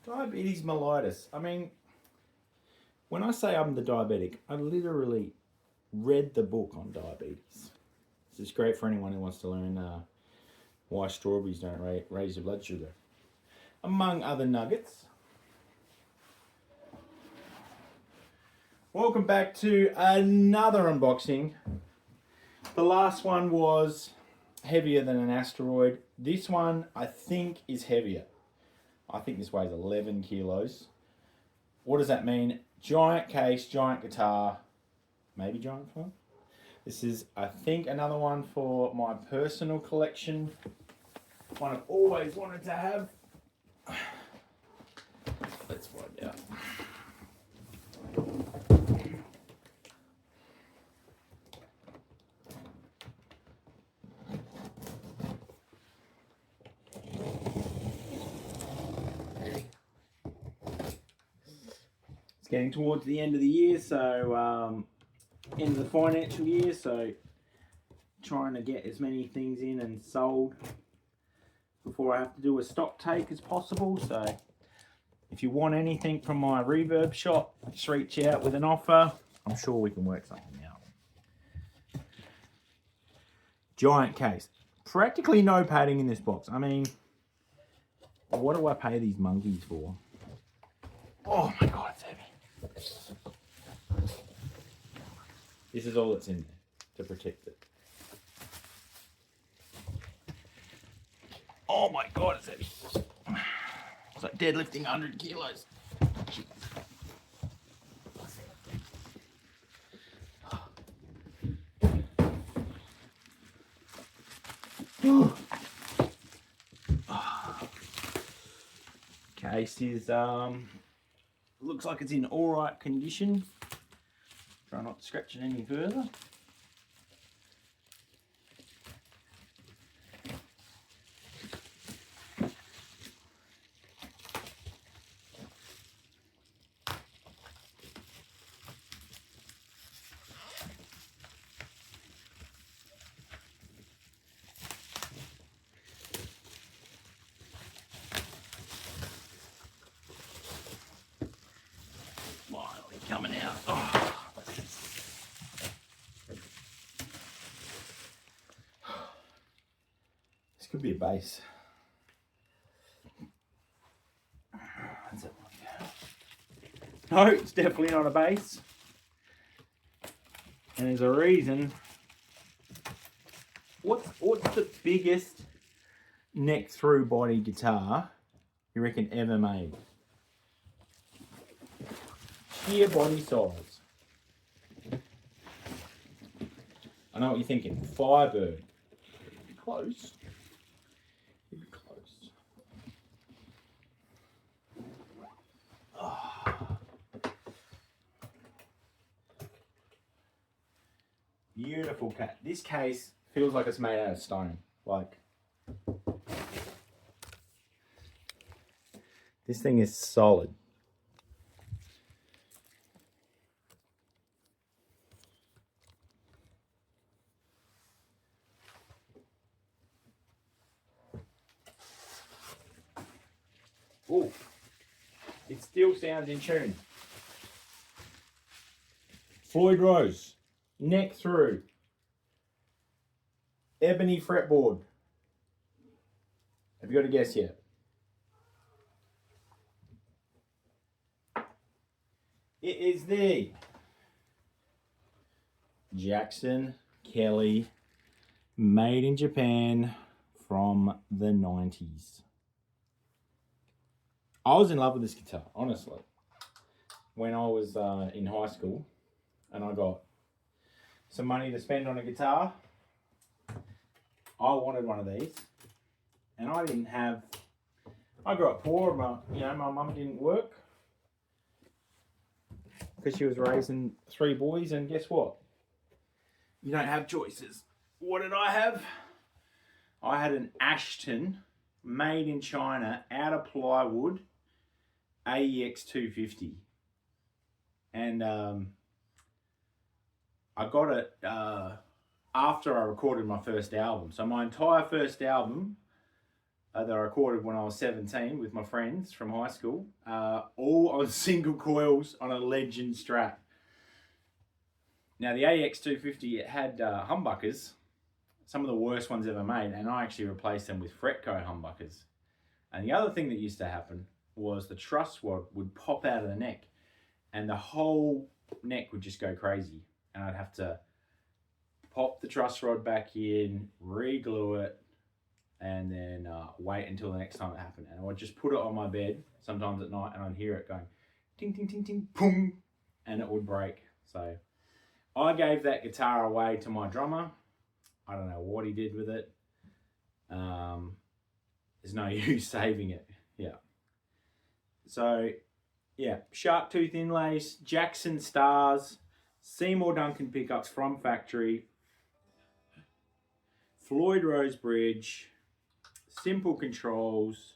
Diabetes mellitus. I mean, when I say I'm the diabetic, I literally read the book on diabetes. This is great for anyone who wants to learn why strawberries don't raise your blood sugar, among other nuggets. Welcome back to another unboxing. The last one was heavier than an asteroid. This one, I think, is heavier. I think this weighs 11 kilos. What does that mean? Giant case, giant guitar, maybe giant phone. This is, I think, another one for my personal collection. One I've always wanted to have. Let's find out. It's getting towards the end of the year, so end of the financial year, so trying to get as many things in and sold before I have to do a stock take as possible. So if you want anything from my reverb shop, just reach out with an offer. I'm sure we can work something out. Giant case. Practically no padding in this box. I mean, what do I pay these monkeys for? Oh my god, it's heavy. This is all that's in there to protect it. Oh my god, it's heavy. It's like deadlifting 100 kilos. Case is looks like it's in all right condition. Try not to scratch it any further. Finally coming out. Oh. This could be a bass. That's it. No, it's definitely not a bass. And there's a reason. What's the biggest neck through body guitar you reckon ever made? Sheer body size. I know what you're thinking. Firebird. Close. You'd be close. Oh. Beautiful cat. This case feels like it's made out of stone. Like, this thing is solid. Oh, it still sounds in tune. Floyd Rose, neck through, ebony fretboard. Have you got a guess yet? It is the Jackson Kelly, made in Japan from the 90s. I was in love with this guitar, honestly. When I was in high school and I got some money to spend on a guitar, I wanted one of these. And I didn't have, I grew up poor. My mum didn't work because she was raising 3 boys, and guess what? You don't have choices. What did I have? I had an Ashton, made in China, out of plywood, AEX 250. And I got it after I recorded my first album. So my entire first album that I recorded when I was 17 with my friends from high school, all on single coils on a Legend Strat. Now the AX250, it had humbuckers, some of the worst ones ever made, and I actually replaced them with Fretco humbuckers. And the other thing that used to happen was the truss rod would pop out of the neck, and the whole neck would just go crazy, and I'd have to pop the truss rod back in, re-glue it, and then wait until the next time it happened. And I would just put it on my bed sometimes at night, and I'd hear it going ting ting ting ting boom, and it would break. So I gave that guitar away to my drummer. I don't know what he did with it. There's no use saving it. Yeah. So yeah, shark tooth inlays, Jackson stars, Seymour Duncan pickups from factory, Floyd Rose bridge, simple controls.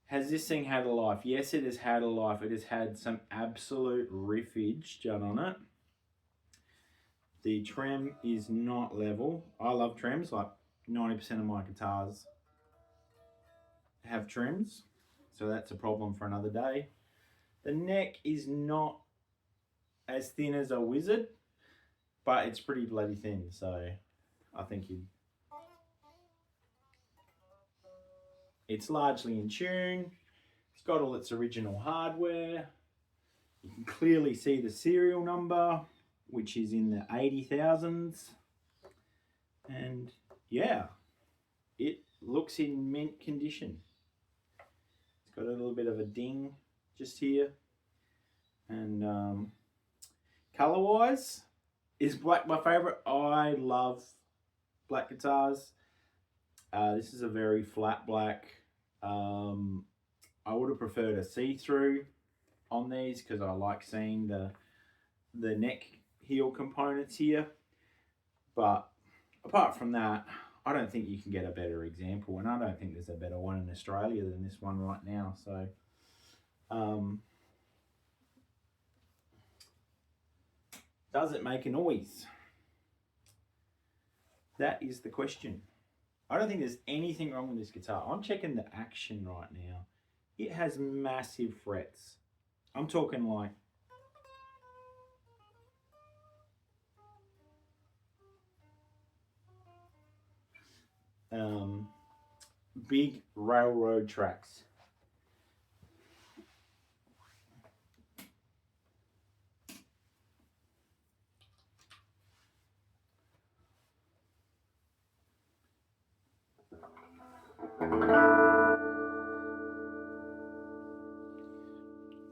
Has this thing had a life? Yes, it has had a life. It has had some absolute riffage done on it. The trem is not level. I love trems, like 90% of my guitars have trims, so that's a problem for another day. The neck is not as thin as a Wizard, but it's pretty bloody thin, so I think it's largely in tune. It's got all its original hardware. You can clearly see the serial number, which is in the 80,000s. And yeah, it looks in mint condition. It's got a little bit of a ding just here. And color wise, is black my favorite? I love black guitars. This is a very flat black. I would have preferred a see-through on these because I like seeing the neck heel components here. But apart from that, I don't think you can get a better example, and I don't think there's a better one in Australia than this one right now. So does it make a noise? That is the question. I don't think there's anything wrong with this guitar. I'm checking the action right now. It has massive frets. I'm talking like big railroad tracks.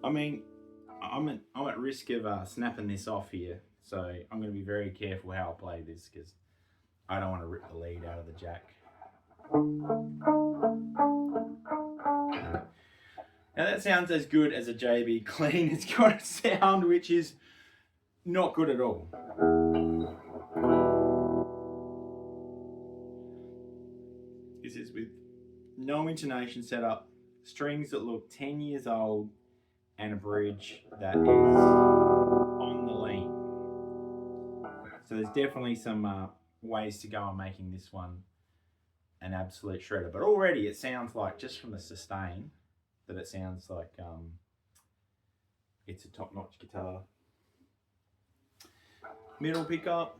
I mean, I'm at risk of snapping this off here, so I'm going to be very careful how I play this because I don't want to rip the lead out of the jack. Now that sounds as good as a JB Clean. It's got a sound which is not good at all. This is with no intonation setup, strings that look 10 years old, and a bridge that is on the lean. So there's definitely some ways to go on making this one an absolute shredder. But already it sounds like, just from the sustain, that it sounds like it's a top-notch guitar. Middle pickup.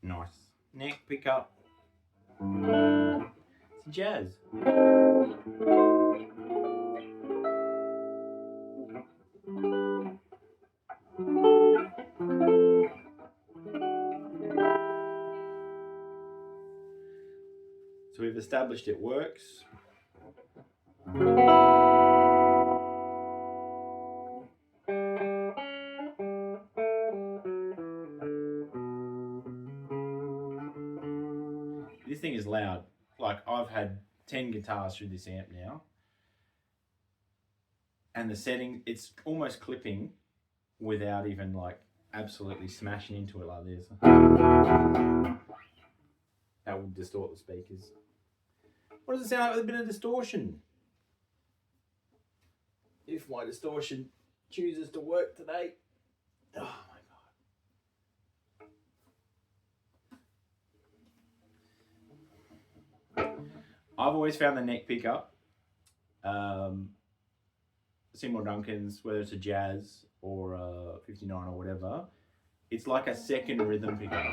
Nice. Neck pickup. It's jazz. So we've established it works. This thing is loud. Like, I've had 10 guitars through this amp now, and the setting, it's almost clipping without even like absolutely smashing into it like this. That would distort the speakers. What does it sound like with a bit of distortion? If my distortion chooses to work today. Oh my God. I've always found the neck pickup, Seymour Duncan's, whether it's a Jazz or a 59 or whatever, it's like a second rhythm pickup.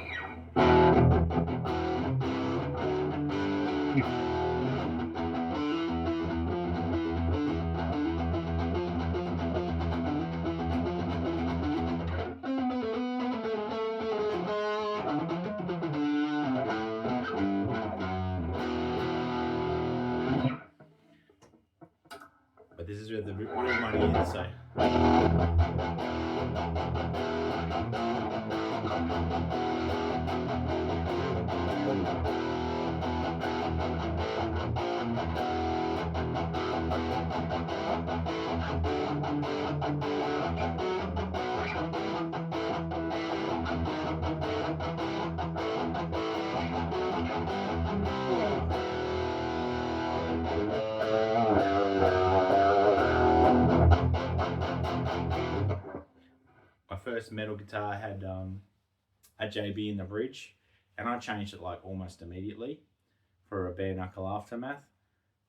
But this is where the real money is, so. My first metal guitar had a JB in the bridge, and I changed it like almost immediately for a bare knuckle Aftermath.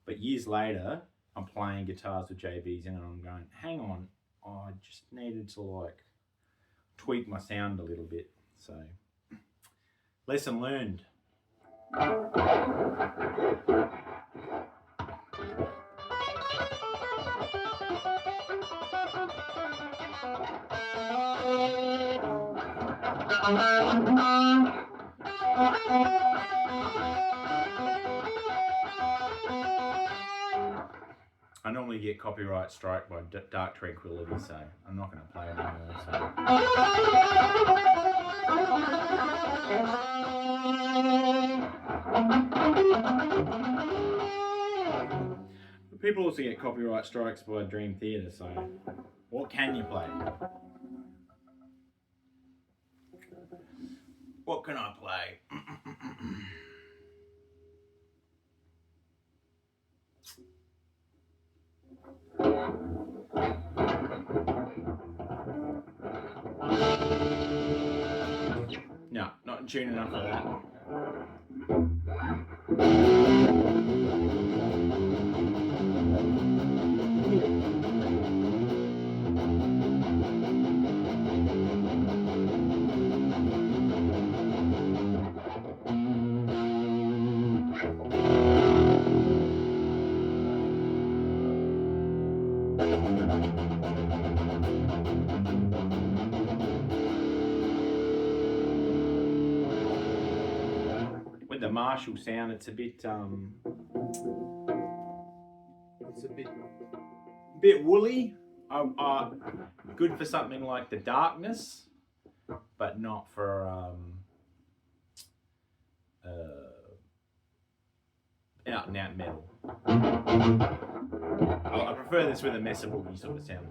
But years later, I'm playing guitars with JBs and I'm going, hang on, I just needed to like tweak my sound a little bit. So, lesson learned. I normally get copyright strike by Dark Tranquillity, so I'm not going to play it anymore. So. People also get copyright strikes by Dream Theater, so what can you play? What can I play? No, not in tune enough for that. With the Marshall sound, it's a bit woolly. Good for something like The Darkness, but not for out and out metal. I prefer this with a Mesa Boogie sort of sound.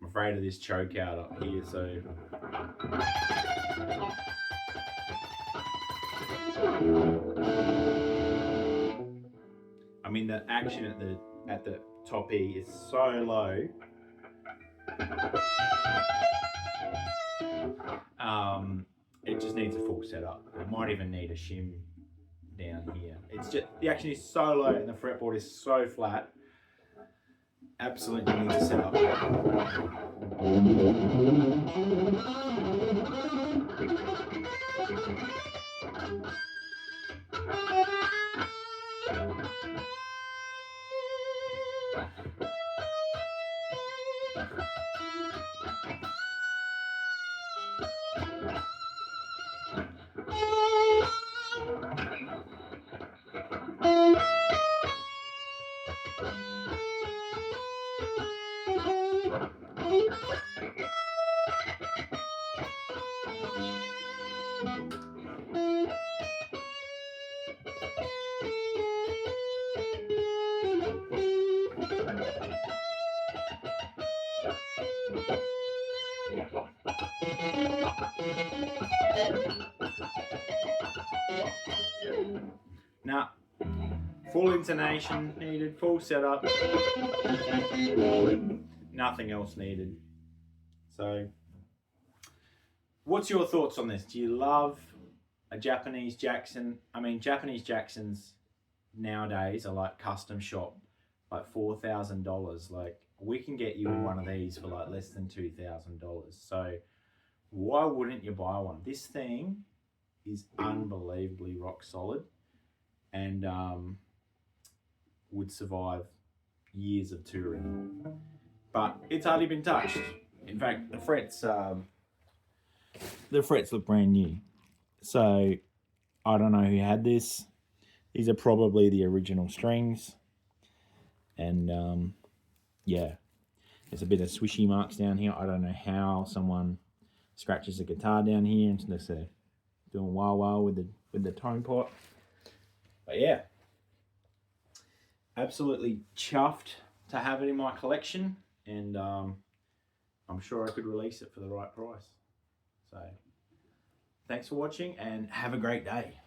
I'm afraid of this choke out up here, so I mean the action at the top E is so low. It just needs a full setup. It might even need a shim down here. It's just, the action is so low and the fretboard is so flat. Absolutely need to set up. Now, full intonation needed, full setup, nothing else needed. So, what's your thoughts on this? Do you love a Japanese Jackson? I mean, Japanese Jacksons nowadays are like custom shop, like $4,000. Like, we can get you in one of these for like less than $2,000. So, why wouldn't you buy one? This thing is unbelievably rock solid and would survive years of touring. But it's hardly been touched. In fact, the frets look brand new. So I don't know who had this. These are probably the original strings. And yeah, there's a bit of swishy marks down here. I don't know how someone scratches a guitar down here instead of doing wah wah with the tone pot. But yeah, absolutely chuffed to have it in my collection, and I'm sure I could release it for the right price. So thanks for watching and have a great day.